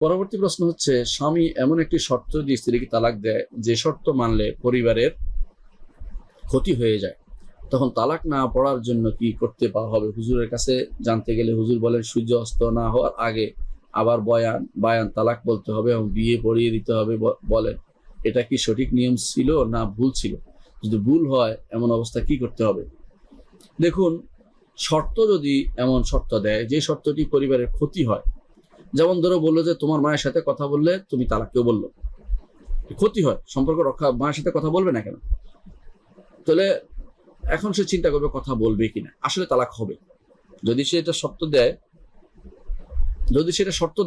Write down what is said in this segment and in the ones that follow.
পরবর্তী প্রশ্ন হচ্ছে, স্বামী এমন একটি শর্ত দিয়ে স্ত্রীকে তালাক দেয় যে শর্ত মানলে পরিবারের ক্ষতি হয়ে যায়, তখন তালাক না পড়ার জন্য কি করতে হবে? হুজুরের কাছে জানতে গেলে হুজুর বলেন সূর্য অস্ত না হওয়ার আগে আবার বায়ান তালাক বলতে হবে এবং বিয়ে পড়িয়ে দিতে হবে। বলেন এটা কি সঠিক নিয়ম ছিল না ভুল ছিল? যদি ভুল হয় এমন অবস্থা কি করতে হবে? দেখুন, শর্ত যদি এমন শর্ত দেয় যে শর্তটি পরিবারের ক্ষতি হয়, যেমন ধরো বললো যে তোমার মায়ের সাথে কথা বললে তুমি তালাক, কেউ বললো ক্ষতি হয়, সম্পর্ক রক্ষা, মায়ের সাথে কথা বলবে না কেন? তাহলে এখন সে চিন্তা করবে কথা বলবে কিনা, আসলে তালাক হবে। যদি সে এটা শর্ত দেয়,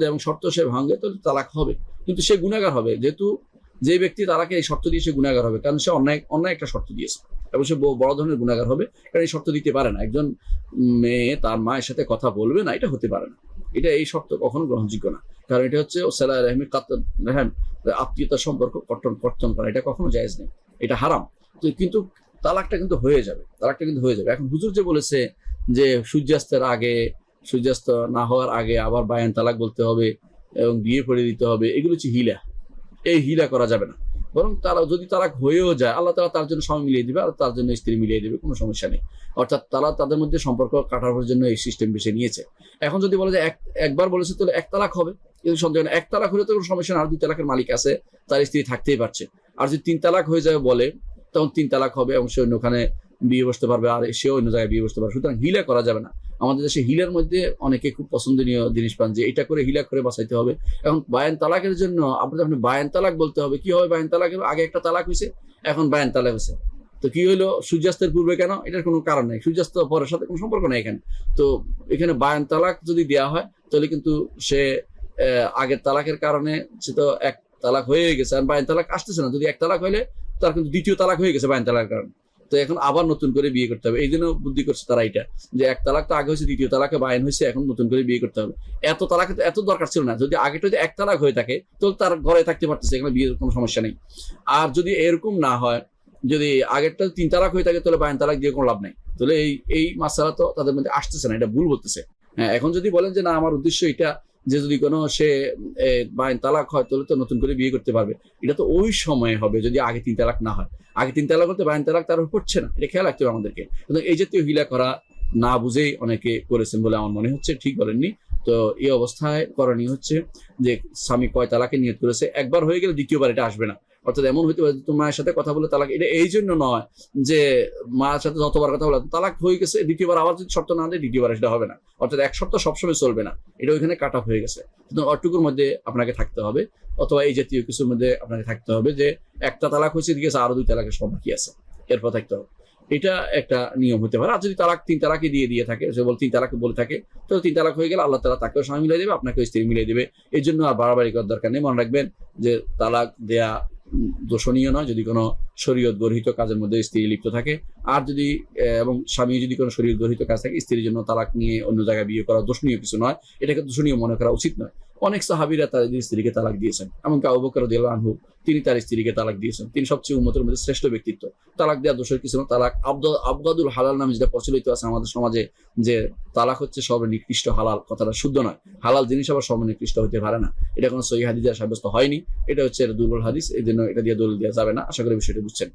এবং শর্ত সে ভাঙে, তাহলে তালাক হবে, কিন্তু সে গুনাহগার হবে। যেহেতু যে ব্যক্তি তালাকে এই শর্ত দিয়ে, সে গুনাহগার হবে, কারণ সে অন্যায় একটা শর্ত দিয়েছে, এবং সে বড় ধরনের গুনাহগার হবে। কারণ এই শর্ত দিতে পারে না, একজন মেয়ে তার মায়ের সাথে কথা বলবে না, এটা হতে পারে না। এই শর্ত কখনো গ্রহণযোগ্য না, কারণ এটা হচ্ছে সালাহ রহমি রেহান, আত্মীয়তার সম্পর্ক কর্তন করা, এটা কখনো জায়েজ নেই, এটা হারাম। তো কিন্তু তালাকটা কিন্তু হয়ে যাবে। এখন হুজুর যে বলেছে যে সূর্যাস্ত না হওয়ার আগে আবার বায়ান তালাক বলতে হবে এবং বিয়ে পড়িয়ে দিতে হবে, এগুলো হচ্ছে হিলা। এই হিলা করা যাবে না। বরং তারা যদি তালাক হয়েও যায়, আল্লাহ তাআলা তার জন্য স্বামী মিলিয়ে দিবে আর তার জন্য স্ত্রী মিলিয়ে দিবে, কোনো সমস্যা নেই। অর্থাৎ তারা তাদের মধ্যে সম্পর্ক কাটানোর জন্য এই সিস্টেম বেছে নিয়েছে। এখন যদি বলে যে একবার বলেছে তাহলে এক তালাক হবে, কিন্তু সন্দেহ নেই, এক তালাক হলে তো কোনো সমস্যা না, আর দুই তালাকের মালিক আছে, তার স্ত্রী থাকতেই পারছে। আর যদি তিন তালাক হয়ে যাবে বলে, তখন তিন তালাক হবে এবং সে অন্যখানে বিয়ে বসতে পারবে, আর সেও অন্য জায়গায় বিয়ে বসতে পারবে। সুতরাং হিলা করা যাবে না। আমাদের দেশে হিলার মধ্যে অনেকে খুব পছন্দনীয় জিনিস পান, যে এটা করে হিলা করে বাঁচাইতে হবে। এখন বায়ান তালাকের জন্য আপনি বায়ান তালাক বলতে হবে। কি হবে বায়ান তালাকের? আগে একটা তালাক হয়েছে, এখন বায়ান তালাক হয়েছে, তো কি হইলো? সূর্যাস্তের পূর্বে কেন? এটার কোনো কারণ নেই, সূর্যাস্ত পরের সাথে কোনো সম্পর্ক নেই এখানে। তো এখানে বায়ান তালাক যদি দেওয়া হয়, তাহলে কিন্তু সে আগের তালাকের কারণে সে তো এক তালাক হয়ে গেছে, আর বায়ান তালাক আসতেছে না। যদি এক তালাক হইলে তার কিন্তু দ্বিতীয় তালাক হয়ে গেছে বায়ান তালাকের কারণে, তো এখন আবার নতুন করে বিয়ে করতে হবে। এই জন্য বুদ্ধি করছে তারা এটা, যে এক তালাক তো আগে হয়েছে, দ্বিতীয় তালাকে বায়ান হয়েছে, এখন নতুন করে বিয়ে করতে হবে। এত তালাকে তো এত দরকার ছিল না। যদি আগেটা যদি এক তালাক হয়ে থাকে, তো তার ঘরে থাকতে পারতেছে, এখানে বিয়ের কোনো সমস্যা নেই। আর যদি এরকম না হয়, যদি আগেরটা তিন তালাক হয়ে থাকে, তাহলে বায়ান তালাক দিয়ে কোনো লাভ নেই। তাহলে এই মাসালা তো তাদের মধ্যে আসতেছে না, এটা ভুল বলতেছে। হ্যাঁ, এখন যদি বলেন যে না, আমার উদ্দেশ্য এটা, যে যদি কোনো সে বায়ান তালাক হয়, তাহলে তো নতুন করে বিয়ে করতে পারবে, এটা তো ওই সময় হবে যদি আগে তিন তালাক না হয়। আগে তিন তালাক হতে বায়ান তালাক তার হচ্ছে না, এটা খেয়াল রাখতে হবে আমাদেরকে। কিন্তু এই জাতীয় হিলা করা না বুঝেই অনেকে করেছেন বলে আমার মনে হচ্ছে, ঠিক বলেননি। তো এই অবস্থায় করণীয় হচ্ছে যে স্বামী কয় তালাকে নিয়ত করেছে, একবার হয়ে গেলে দ্বিতীয়বার এটা আসবে না। অর্থাৎ এমন হইতে পারে তোমার মায়ের সাথে কথা বলে তালাক, এটা এই জন্য নয় যে মায়ের সাথে যতবার কথা বলে তালাক হয়ে গেছে, দ্বিতীয়বার আবার যদি শর্ত না দেয়, দ্বিতীয়বার সেটা হবে না। অর্থাৎ এক শর্ত সবসময় চলবে না, এটা ওইখানে কাট অফ হয়ে গেছে। কিন্তু অটুকুর মধ্যে আপনাকে থাকতে হবে, অথবা এই জাতীয় কিছুর মধ্যে আপনাকে থাকতে হবে যে একটা তালাক হয়েছে, দিকে আরো দুই তালাকের সম্পর্ক কি আছে, এরপর থাকতে হবে। এটা একটা নিয়ম হতে পারে। আর যদি তালাক তিন তালাকে দিয়ে থাকে, সে বল তিন তালাকে বলে থাকে, তো তিন তালাক হয়ে গেলে আল্লাহ তাআলা তাকেও স্বামী মিলিয়ে দেবে, আপনাকেও স্ত্রী মিলিয়ে দেবে। এই জন্য আর বাড়াবাড়ি করার দরকার নেই। মনে রাখবেন যে তালাক দেয়া দোষণীয় নয় যদি কোনো শরীয়ত গর্হিত কাজের মধ্যে স্ত্রী লিপ্ত থাকে। আর যদি এবং স্বামী যদি কোনো শরীয়ত গর্হিত কাজ থাকে, স্ত্রীর জন্য তালাক নিয়ে অন্য জায়গায় বিয়ে করা দোষণীয় কিছু নয়, এটাকে দোষণীয় মনে করা উচিত নয়। অনেক সাহাবীরা তাদের স্ত্রীকে তালাক দিয়েছেন, এমনকি আবু বকর রাদিয়াল্লাহু আনহু, তিনি তার স্ত্রীকে তালাক দিয়েছেন। তিনি সবচেয়ে উম্মতের মধ্যে শ্রেষ্ঠ ব্যক্তিত্ব। তালাক দেওয়া দোষের কিছু না। তালাক আবগাদুল হালাল নামে যেটা প্রচলিত আছে আমাদের সমাজে, যে তালাক হচ্ছে সর্বনিকৃষ্ট হালাল, কথাটা শুদ্ধ নয়। হালাল জিনিস আবার সর্বনিকৃষ্ট হতে পারে না, এটা কোনো সহিহ হাদিসে সাব্যস্ত হয়নি। এটা হচ্ছে দুর্বল হাদিস, এই জন্য এটা দিয়ে দলিল দেওয়া যাবে না। আশা করি বিষয়টা বুঝছেন।